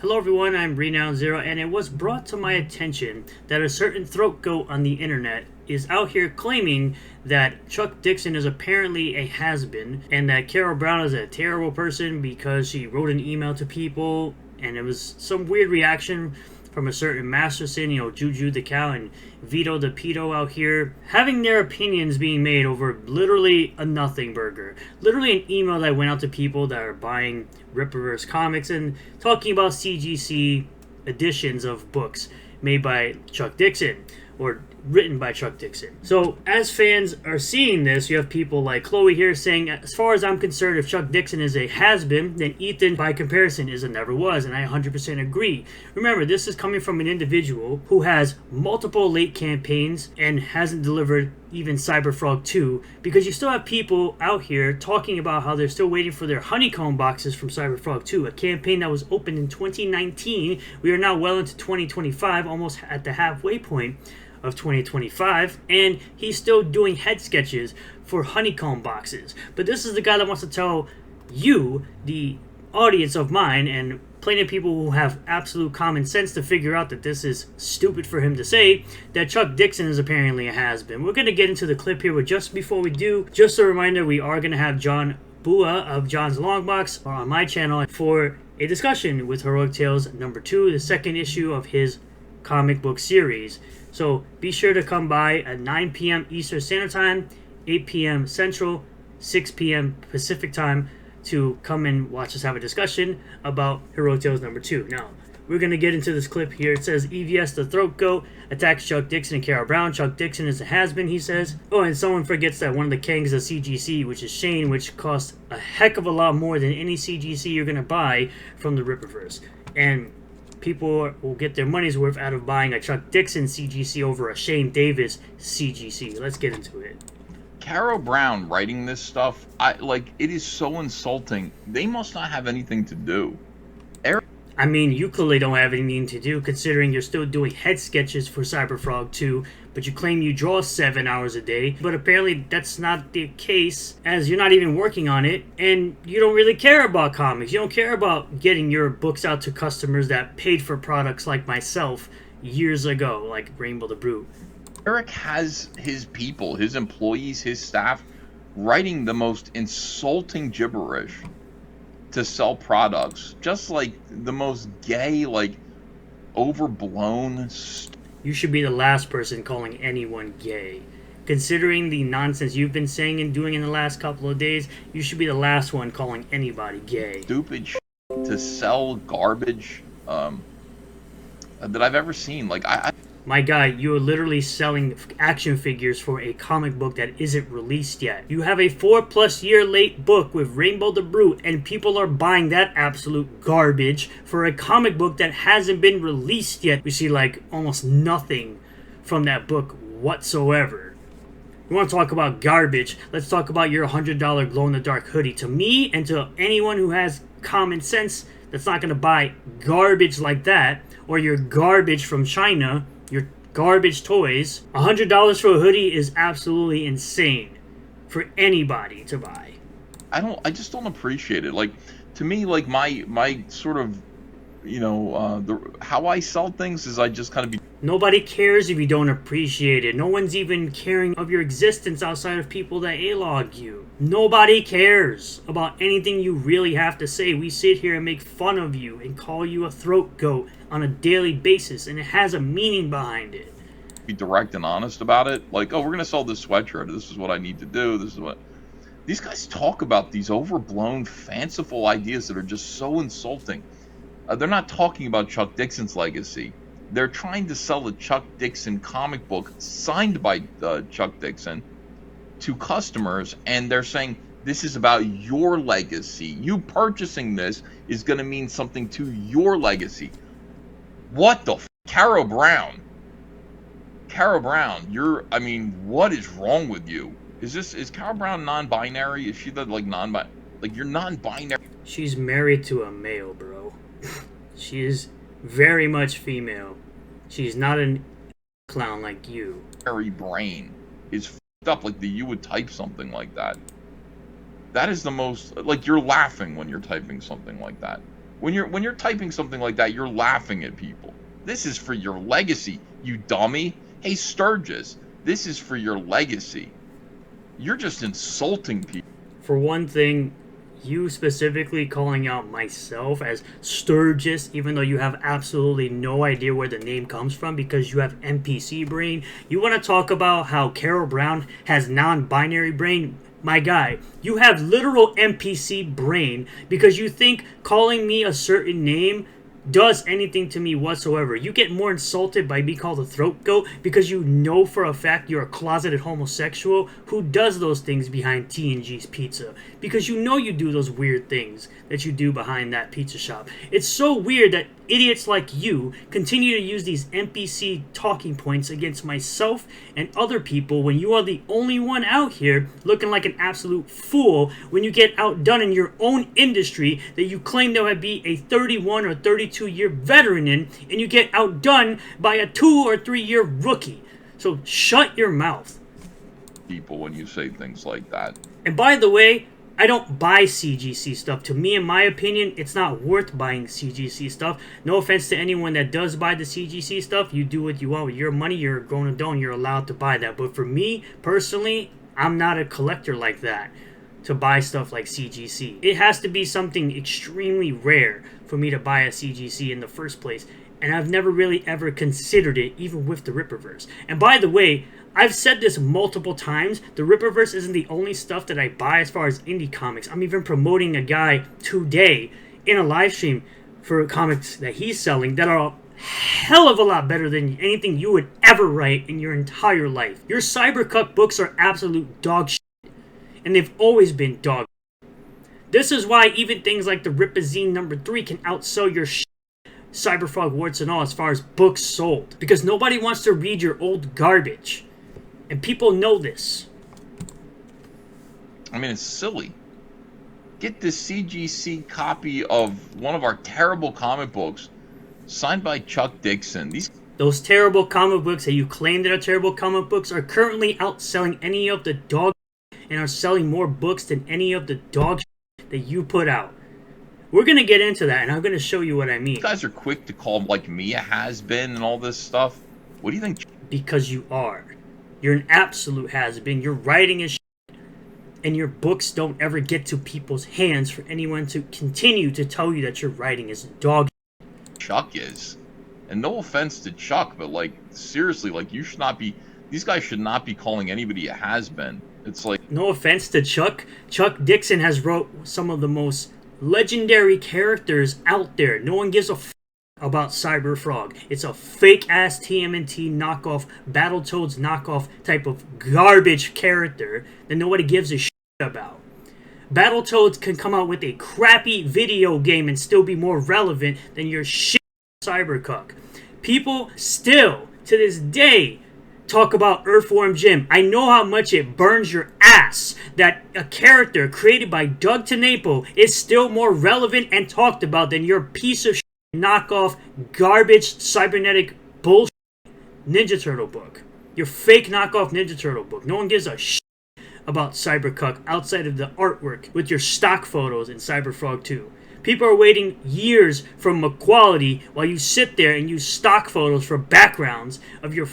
Hello everyone, I'm Renown Zero, and it was brought to my attention that a certain throat goat on the internet is out here claiming that Chuck Dixon is apparently a has-been, and that Carol Brown is a terrible person because she wrote an email to people, and it was some weird reaction from a certain Masterson, Juju the Cow and Vito the Pedo out here, having their opinions being made over literally a nothing burger. Literally an email that went out to people that are buying Rippaverse comics and talking about CGC editions of books made by Chuck Dixon or written by Chuck Dixon. So as fans are seeing this, you have people like Chloe here saying, as far as I'm concerned, if Chuck Dixon is a has-been, then Ethan, by comparison, is a never was, and I 100% agree. Remember, this is coming from an individual who has multiple late campaigns and hasn't delivered even Cyberfrog 2, because you still have people out here talking about how they're still waiting for their honeycomb boxes from Cyberfrog 2, a campaign that was opened in 2019. We are now well into 2025, almost at the halfway point of 2025, and he's still doing head sketches for honeycomb boxes. But this is the guy that wants to tell you, the audience of mine, and plenty of people who have absolute common sense to figure out that this is stupid for him to say, that Chuck Dixon is apparently a has-been. We're going to get into the clip here, but just before we do, just a reminder, we are going to have John Bua of John's Longbox on my channel for a discussion with Heroic Tales number 2, the second issue of his comic book series. So be sure to come by at 9 p.m. Eastern Standard Time, 8 p.m. Central, 6 p.m. Pacific Time to come and watch us have a discussion about Heroic Tales number 2. Now, we're going to get into this clip here. It says, EVS the Throat Goat attacks Chuck Dixon and Carol Brown. Chuck Dixon is a has-been, he says. Oh, and someone forgets that one of the Kangs is a CGC, which is Shane, which costs a heck of a lot more than any CGC you're going to buy from the Rippaverse. And people will get their money's worth out of buying a Chuck Dixon CGC over a Shane Davis CGC. Let's get into it. Carol Brown writing this stuff, it is so insulting. They must not have anything to do. I mean, you clearly don't have anything to do, considering you're still doing head sketches for Cyberfrog 2, but you claim you draw 7 hours a day, but apparently that's not the case, as you're not even working on it, and you don't really care about comics. You don't care about getting your books out to customers that paid for products like myself years ago, like Rainbow the Brute. Eric has his people, his employees, his staff, writing the most insulting gibberish to sell products, just like the most gay, overblown You should be the last person calling anyone gay. Considering the nonsense you've been saying and doing in the last couple of days, you should be the last one calling anybody gay. Stupid shit to sell garbage that I've ever seen. My guy, you're literally selling action figures for a comic book that isn't released yet. You have a 4+ year late book with Rainbow the Brute, and people are buying that absolute garbage for a comic book that hasn't been released yet. We see almost nothing from that book whatsoever. You want to talk about garbage? Let's talk about your $100 glow-in-the-dark hoodie. To me, and to anyone who has common sense that's not going to buy garbage like that, or your garbage from China, your garbage toys, $100 for a hoodie is absolutely insane for anybody to buy. I just don't appreciate it. To me, my sort of, how I sell things is I just kind of be... Nobody cares if you don't appreciate it. No one's even caring of your existence outside of people that A-log you. Nobody cares about anything you really have to say. We sit here and make fun of you and call you a throat goat on a daily basis, and it has a meaning behind it. Be direct and honest about it. We're going to sell this sweatshirt. This is what I need to do. This is what... These guys talk about these overblown, fanciful ideas that are just so insulting. They're not talking about Chuck Dixon's legacy. They're trying to sell a Chuck Dixon comic book signed by Chuck Dixon to customers, and they're saying this is about your legacy. You purchasing this is going to mean something to your legacy. What the Carol Brown? Carol Brown, what is wrong with you? Is Carol Brown non-binary? Is she non-binary? You're non-binary. She's married to a male, bro. She is very much female. She's not a clown like you. Brain is f***ed up that you would type something like that. That is the most... you're laughing when you're typing something like that. When you're typing something like that, you're laughing at people. This is for your legacy, you dummy. Hey Sturgis, this is for your legacy. You're just insulting people. For one thing, you specifically calling out myself as Sturgis, even though you have absolutely no idea where the name comes from because you have NPC brain. You want to talk about how Carol Brown has non-binary brain? My guy, you have literal NPC brain because you think calling me a certain name does anything to me whatsoever. You get more insulted by being called a throat goat because you know for a fact you're a closeted homosexual who does those things behind T&G's Pizza. Because you know you do those weird things that you do behind that pizza shop. It's so weird that idiots like you continue to use these NPC talking points against myself and other people when you are the only one out here looking like an absolute fool when you get outdone in your own industry that you claim to be a 31 or 32-year veteran in, and you get outdone by a 2 or 3 year rookie. So shut your mouth. People when you say things like that. And by the way, I don't buy CGC stuff. To me, in my opinion, it's not worth buying CGC stuff. No offense to anyone that does buy the CGC stuff. You do what you want with your money. You're a grown adult and you're allowed to buy that. But for me, personally, I'm not a collector like that to buy stuff like CGC. It has to be something extremely rare for me to buy a CGC in the first place. And I've never really ever considered it, even with the Rippaverse. And by the way, I've said this multiple times, the Rippaverse isn't the only stuff that I buy as far as indie comics. I'm even promoting a guy today in a live stream for comics that he's selling that are a hell of a lot better than anything you would ever write in your entire life. Your Cybercuck books are absolute dog shit, and they've always been dog shit. This is why even things like the Rippazine #3 can outsell your shit. Cyberfrog warts and all as far as books sold. Because nobody wants to read your old garbage. And people know this. I mean, it's silly. Get this CGC copy of one of our terrible comic books signed by Chuck Dixon. Those terrible comic books that you claim that are terrible comic books are currently outselling any of the dog and are selling more books than any of the dog that you put out. We're going to get into that, and I'm going to show you what I mean. You guys are quick to call like me a has-been and all this stuff. What do you think? Because you are. You're an absolute has-been. Your writing is shit, and your books don't ever get to people's hands for anyone to continue to tell you that your writing is dog shit. Chuck is. And no offense to Chuck, but like, seriously, like, you should not be... These guys should not be calling anybody a has-been. It's like... No offense to Chuck. Chuck Dixon has wrote some of the most legendary characters out there. No one gives a f*** about Cyberfrog. It's a fake-ass TMNT knockoff, Battletoads knockoff type of garbage character that nobody gives a shit about. Battletoads can come out with a crappy video game and still be more relevant than your shit Cybercuck. People still, to this day, talk about Earthworm Jim. I know how much it burns your ass that a character created by Doug Tenapo is still more relevant and talked about than your piece of shit knockoff garbage cybernetic bullshit Ninja Turtle book. Your fake knockoff Ninja Turtle book. No one gives a shit about Cybercuck outside of the artwork with your stock photos in Cyberfrog 2. People are waiting years for equality while you sit there and use stock photos for backgrounds of your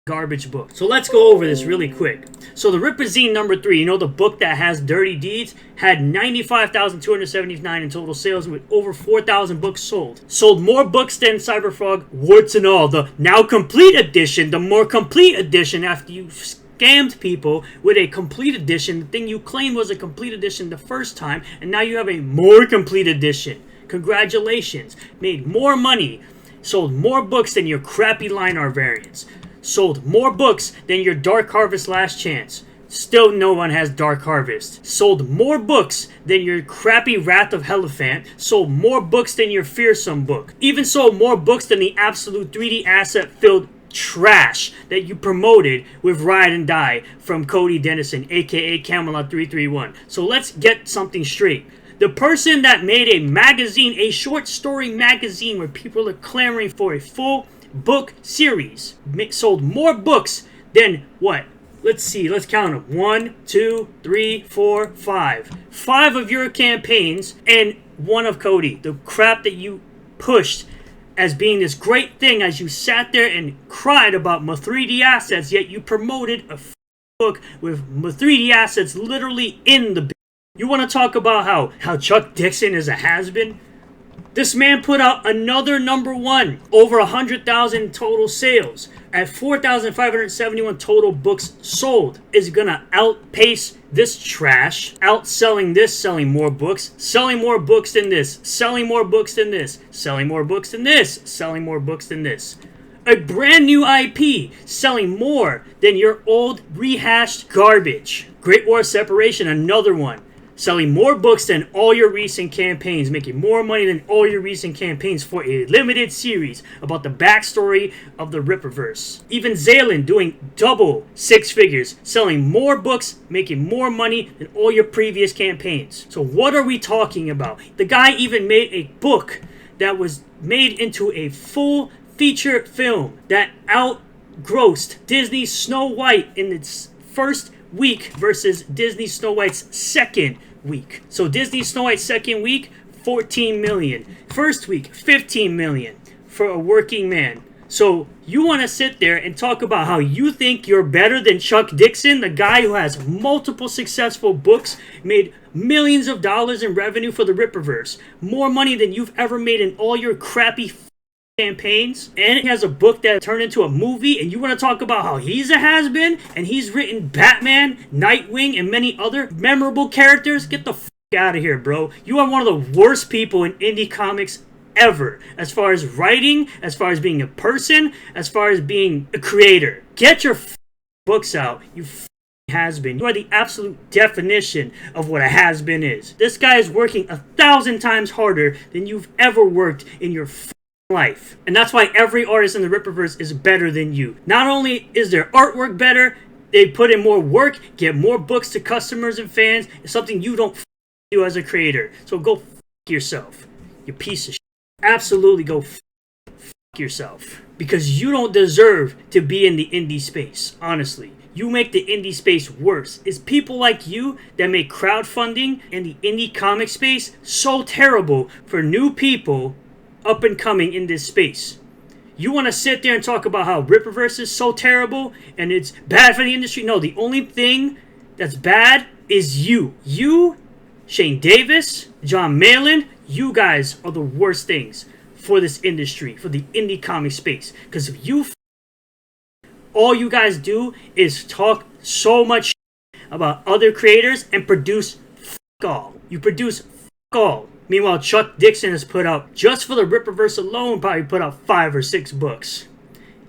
garbage book. So let's go over this really quick. So the Rippazine #3, you know, the book that has Dirty Deeds, had 95,279 in total sales with over 4,000 books sold. Sold more books than Cyberfrog, warts and all. The now complete edition, the more complete edition after you scammed people with a complete edition, the thing you claimed was a complete edition the first time, and now you have a more complete edition. Congratulations. Made more money. Sold more books than your crappy line art variants. Sold more books than your Dark Harvest Last Chance. Still no one has Dark Harvest. Sold more books than your crappy Wrath of Helephant. Sold more books than your Fearsome book. Even sold more books than the absolute 3D asset filled trash that you promoted with Ride and Die from Cody Dennison, aka Camelot 331. So let's get something straight. The person that made a magazine, a short story magazine where people are clamoring for a full book series, sold more books than what? Let's see, let's count them. 1, 2, 3, 4, 5. 5 of your campaigns, and one of Cody, the crap that you pushed as being this great thing, as you sat there and cried about my 3D assets, yet you promoted a book with my 3D assets literally in the. You want to talk about how Chuck Dixon is a has-been? This man put out another #1, over 100,000 total sales, at 4,571 total books sold. Is gonna outpace this trash, outselling this, selling more books than this, selling more books than this, selling more books than this, selling more books than this. A brand new IP selling more than your old rehashed garbage. Great War Separation, another one. Selling more books than all your recent campaigns, making more money than all your recent campaigns for a limited series about the backstory of the Ripperverse. Even Zalen doing double 6 figures, selling more books, making more money than all your previous campaigns. So what are we talking about? The guy even made a book that was made into a full feature film that outgrossed Disney Snow White in its first week versus Disney Snow White's second week. So Disney Snow White's second week, 14 million. First week, 15 million for a working man. So you want to sit there and talk about how you think you're better than Chuck Dixon, the guy who has multiple successful books, made millions of dollars in revenue for the Ripperverse, more money than you've ever made in all your crappy campaigns, and he has a book that turned into a movie, and you want to talk about how he's a has-been, and he's written Batman, Nightwing, and many other memorable characters? Get the f*** out of here, bro. You are one of the worst people in indie comics ever, as far as writing, as far as being a person, as far as being a creator. Get your books out, you has-been. You are the absolute definition of what a has-been is. This guy is working 1,000 times harder than you've ever worked in your life. And that's why every artist in the Ripperverse is better than you. Not only is their artwork better, they put in more work, get more books to customers and fans. It's something you don't do as a creator. So go yourself, you piece of shit. Absolutely go yourself. Because you don't deserve to be in the indie space, honestly. You make the indie space worse. It's people like you that make crowdfunding and the indie comic space so terrible for new people up and coming in this space. You want to sit there and talk about how Ripperverse is so terrible and it's bad for the industry? No, the only thing that's bad is you. You, Shane Davis, John Malin, you guys are the worst things for this industry, for the indie comic space. Because if you, all you guys do is talk so much about other creators and produce all. You produce all. Meanwhile, Chuck Dixon has put out, just for the Ripperverse alone, probably put out 5 or 6 books.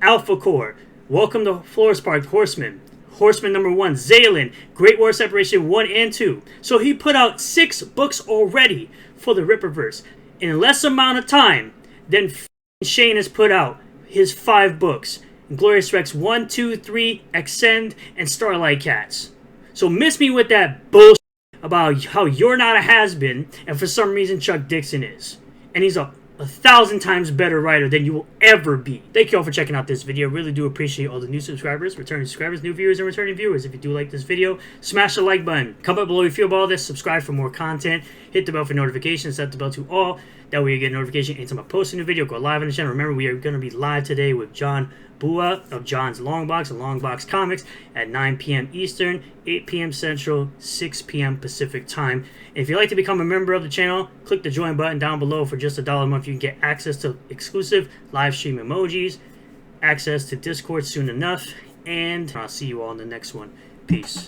Alpha Core, Welcome to Flores Park, Horseman, Horseman #1, Zalen, Great War Separation 1 and 2. So he put out 6 books already for the Ripperverse in less amount of time than Shane has put out his 5 books. Glorious Rex 1, 2, 3, Ascend, and Starlight Cats. So miss me with that bullshit about how you're not a has-been, and for some reason Chuck Dixon is. And he's a 1,000 times better writer than you will ever be. Thank you all for checking out this video. Really do appreciate all the new subscribers, returning subscribers, new viewers, and returning viewers. If you do like this video, smash the like button. Comment below if you feel about all this. Subscribe for more content. Hit the bell for notifications. Set the bell to all. That way you get a notification anytime I post a new video. Go live on the channel. Remember, we are going to be live today with John Bua of John's Longbox and Longbox Comics at 9 p.m. Eastern, 8 p.m. Central, 6 p.m. Pacific time. If you'd like to become a member of the channel, click the join button down below. For just $1 a month, you can get access to exclusive live stream emojis, access to Discord soon enough, and I'll see you all in the next one. Peace.